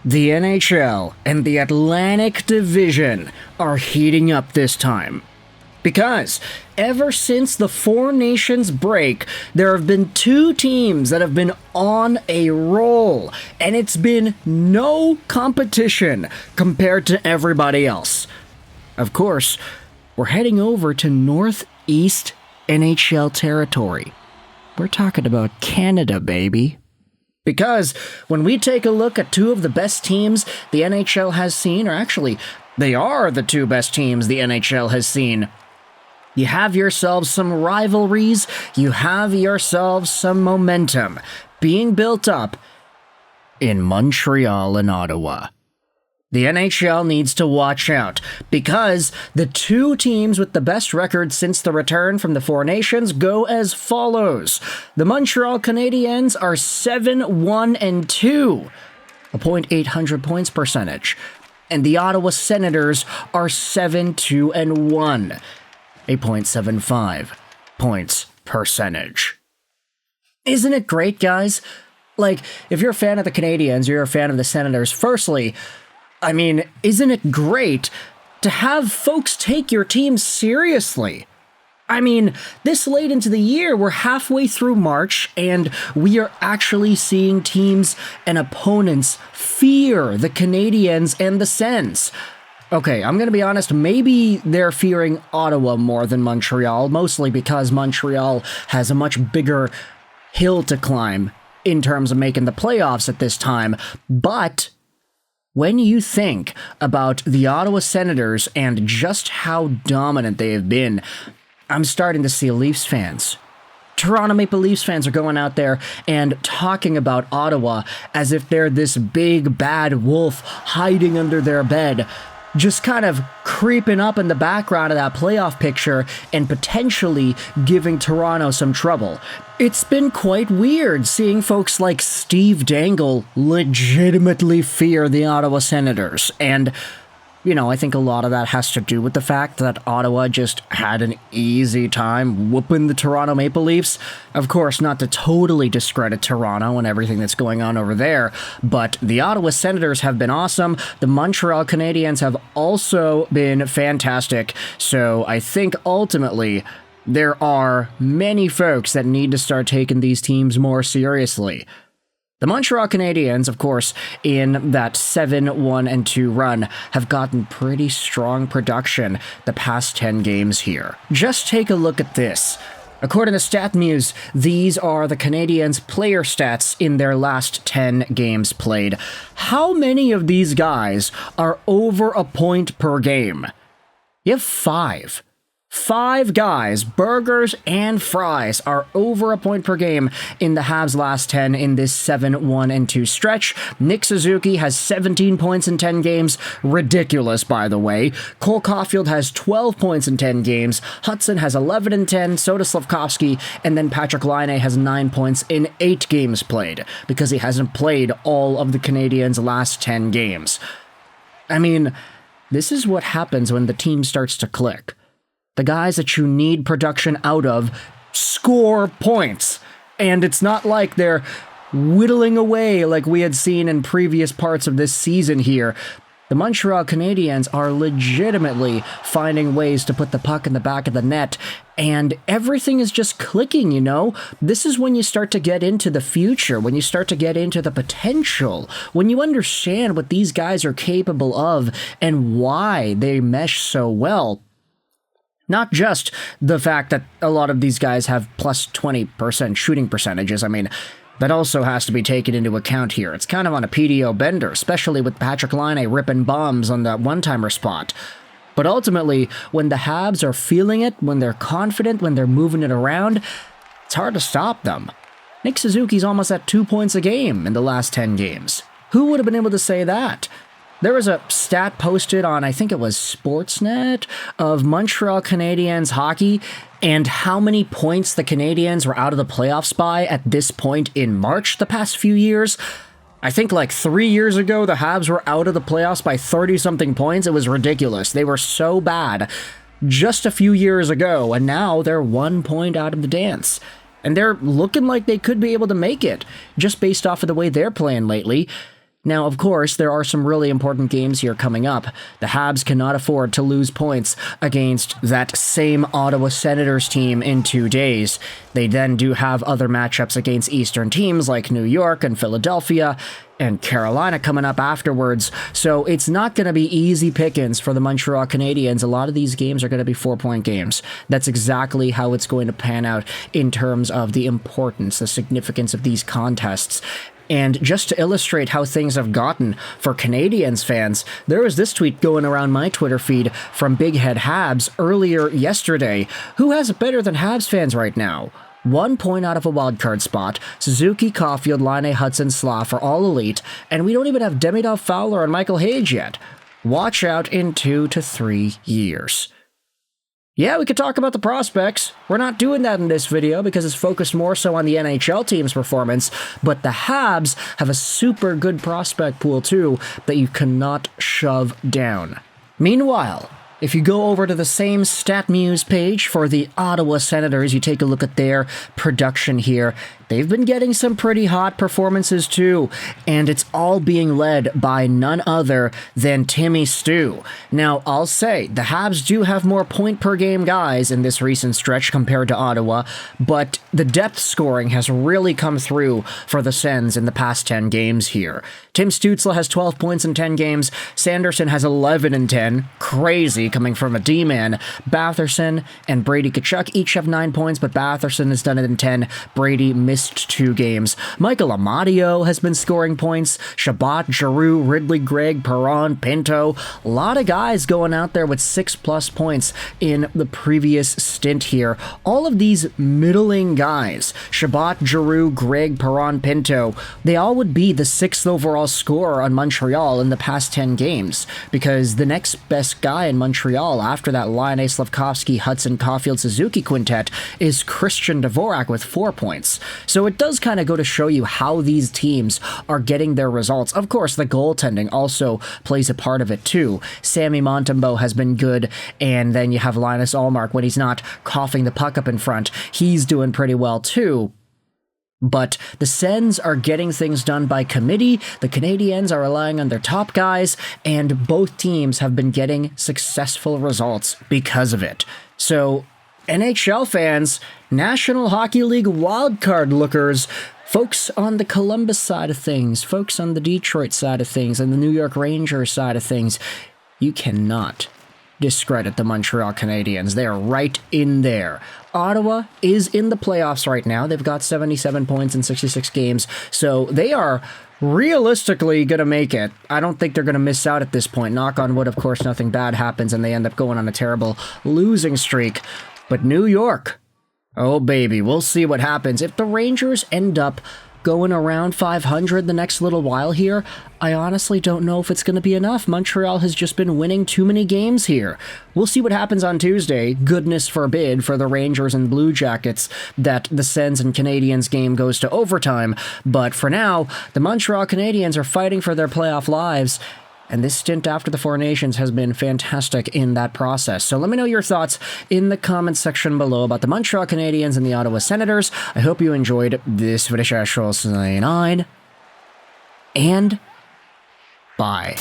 The NHL and the Atlantic Division are heating up this time. Because ever since the Four Nations break, there have been two teams that have been on a roll, and it's been no competition compared to everybody else. Of course, we're heading over to Northeast NHL territory. We're talking about Canada, baby. Because when we take a look at two of the best teams the NHL has seen, or actually, they are the two best teams the NHL has seen, you have yourselves some rivalries, you have yourselves some momentum being built up in Montreal and Ottawa. The NHL needs to watch out, because the two teams with the best records since the return from the Four Nations go as follows. The Montreal Canadiens are 7-1-2, a .800 points percentage, and the Ottawa Senators are 7-2-1, a .75 points percentage. Isn't it great, guys? Like, if you're a fan of the Canadiens, you're a fan of the Senators, firstly, I mean, isn't it great to have folks take your team seriously? I mean, this late into the year, we're halfway through March, and we are actually seeing teams and opponents fear the Canadiens and the Sens. Okay, I'm going to be honest, maybe they're fearing Ottawa more than Montreal, mostly because Montreal has a much bigger hill to climb in terms of making the playoffs at this time, but when you think about the Ottawa Senators and just how dominant they have been, I'm starting to see Leafs fans. Toronto Maple Leafs fans are going out there and talking about Ottawa as if they're this big bad wolf hiding under their bed, just kind of creeping up in the background of that playoff picture and potentially giving Toronto some trouble. It's been quite weird seeing folks like Steve Dangle legitimately fear the Ottawa Senators, and you know, I think a lot of that has to do with the fact that Ottawa just had an easy time whooping the Toronto Maple Leafs. Of course, not to totally discredit Toronto and everything that's going on over there, but the Ottawa Senators have been awesome. The Montreal Canadiens have also been fantastic. So I think ultimately there are many folks that need to start taking these teams more seriously. The Montreal Canadiens, of course, in that 7-1-2 run, have gotten pretty strong production the past 10 games here. Just take a look at this. According to StatMuse, these are the Canadiens' player stats in their last 10 games played. How many of these guys are over a point per game? You have 5. 5 guys, burgers and fries, are over a point per game in the Habs' last 10 in this 7-1-2 stretch. Nick Suzuki has 17 points in 10 games. Ridiculous, by the way. Cole Caulfield has 12 points in 10 games. Hudson has 11 in 10. So does Slavkovsky. And then Patrik Laine has 9 points in 8 games played, because he hasn't played all of the Canadiens' last 10 games. I mean, this is what happens when the team starts to click. The guys that you need production out of score points. And it's not like they're whittling away like we had seen in previous parts of this season here. The Montreal Canadiens are legitimately finding ways to put the puck in the back of the net, and everything is just clicking, you know? This is when you start to get into the future, when you start to get into the potential, when you understand what these guys are capable of and why they mesh so well. Not just the fact that a lot of these guys have plus 20% shooting percentages. I mean, that also has to be taken into account here. It's kind of on a PDO bender, especially with Patrik Laine ripping bombs on that one-timer spot. But ultimately, when the Habs are feeling it, when they're confident, when they're moving it around, it's hard to stop them. Nick Suzuki's almost at 2 points a game in the last 10 games. Who would have been able to say that? There was a stat posted on, I think it was Sportsnet, of Montreal Canadiens hockey and how many points the Canadiens were out of the playoffs by at this point in March the past few years. I think like 3 years ago, the Habs were out of the playoffs by 30-something points. It was ridiculous. They were so bad just a few years ago, and now they're 1 point out of the dance. And they're looking like they could be able to make it, just based off of the way they're playing lately. Now, of course, there are some really important games here coming up. The Habs cannot afford to lose points against that same Ottawa Senators team in 2 days. They then do have other matchups against Eastern teams like New York and Philadelphia and Carolina coming up afterwards, so it's not going to be easy pickings for the Montreal Canadiens. A lot of these games are going to be 4-point games. That's exactly how it's going to pan out in terms of the importance, the significance of these contests. And just to illustrate how things have gotten for Canadiens fans, there was this tweet going around my Twitter feed from Big Head Habs earlier yesterday. Who has it better than Habs fans right now? 1 point out of a wildcard spot. Suzuki, Caulfield, Laine, Hudson, Slav are all elite, and we don't even have Demidov, Fowler, and Michael Hayes yet. Watch out in 2 to 3 years. Yeah, we could talk about the prospects. We're not doing that in this video because it's focused more so on the NHL team's performance, but the Habs have a super good prospect pool too that you cannot shove down. Meanwhile, if you go over to the same StatMuse page for the Ottawa Senators, you take a look at their production here. They've been getting some pretty hot performances too, and it's all being led by none other than Timmy Stu. Now, I'll say, the Habs do have more point-per-game guys in this recent stretch compared to Ottawa, but the depth scoring has really come through for the Sens in the past 10 games here. Tim Stützle has 12 points in 10 games, Sanderson has 11 in 10, crazy coming from a D-man. Batherson and Brady Tkachuk each have 9 points, but Batherson has done it in 10, Brady missed 2 games. Michael Amadio has been scoring points. Shabbat, Giroux, Ridley, Gregg, Perron, Pinto. A lot of guys going out there with 6+ points in the previous stint here. All of these middling guys, Shabbat, Giroux, Gregg, Perron, Pinto, they all would be the 6th overall scorer on Montreal in the past 10 games, because the next best guy in Montreal after that Laine, Slavkovsky, Hudson, Caulfield, Suzuki quintet is Christian Dvorak with 4 points. So it does kind of go to show you how these teams are getting their results. Of course, the goaltending also plays a part of it too. Sammy Montembeault has been good, and then you have Linus Ullmark when he's not coughing the puck up in front. He's doing pretty well too. But the Sens are getting things done by committee, the Canadiens are relying on their top guys, and both teams have been getting successful results because of it. So, NHL fans, National Hockey League wildcard lookers, folks on the Columbus side of things, folks on the Detroit side of things, and the New York Rangers side of things, you cannot discredit the Montreal Canadiens. They are right in there. Ottawa is in the playoffs right now. They've got 77 points in 66 games, so they are realistically going to make it. I don't think they're going to miss out at this point. Knock on wood, of course, nothing bad happens and they end up going on a terrible losing streak. But New York, oh baby, we'll see what happens. If the Rangers end up going around 500 the next little while here, I honestly don't know if it's going to be enough. Montreal has just been winning too many games here. We'll see what happens on Tuesday. Goodness forbid for the Rangers and Blue Jackets that the Sens and Canadiens game goes to overtime. But for now, the Montreal Canadiens are fighting for their playoff lives, and this stint after the Four Nations has been fantastic in that process. So let me know your thoughts in the comments section below about the Montreal Canadiens and the Ottawa Senators. I hope you enjoyed this video. And bye.